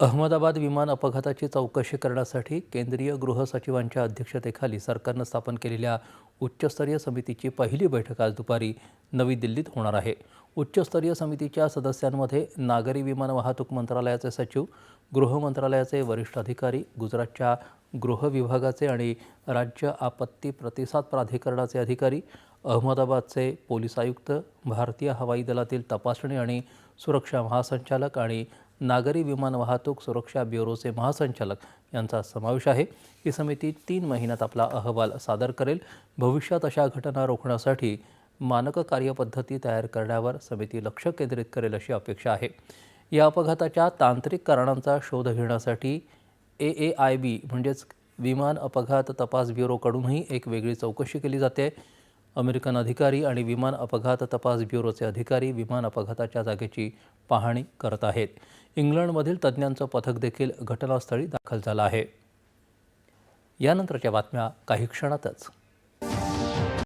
अहमदाबाद विमान अपघाताची चौकशी करण्यासाठी केंद्रीय गृह सचिवांच्या अध्यक्षतेखाली सरकारनं स्थापन केलेल्या उच्चस्तरीय समितीची पहिली बैठक आज दुपारी नवी दिल्लीत होणार आहे. उच्चस्तरीय समितीच्या सदस्यांमध्ये नागरी विमान वाहतूक मंत्रालयाचे सचिव, गृह मंत्रालयाचे वरिष्ठ अधिकारी, गुजरातच्या गृह विभागाचे आणि राज्य आपत्ती प्रतिसाद प्राधिकरणाचे अधिकारी, अहमदाबादचे पोलीस आयुक्त, भारतीय हवाई दलातील तपासणी आणि सुरक्षा महासंचालक आणि नागरी विमान वाहतूक सुरक्षा ब्युरोचे महासंचालक यांचा समावेश आहे. ही समिती 3 महिन्यात आपला अहवाल सादर करेल. भविष्यात अशा घटना रोखण्यासाठी मानक कार्यपद्धती तयार करण्यावर समिती लक्ष केंद्रित करेल अशी अपेक्षा आहे. या अपघाताच्या तांत्रिक कारणांचा शोध घेण्यासाठी AAIB म्हणजेच विमान अपघात तपास ब्युरोकडूनही एक वेगळी चौकशी केली जाते. अमेरिकन अधिकारी आणि विमान अपघात तपास ब्युरोचे अधिकारी विमान अपघाताच्या जागेची पाहणी करत आहेत. इंग्लंडमधील तज्ज्ञांचं पथक देखील घटनास्थळी दाखल झालं आहे. यानंतरच्या बातम्या काही क्षणातच.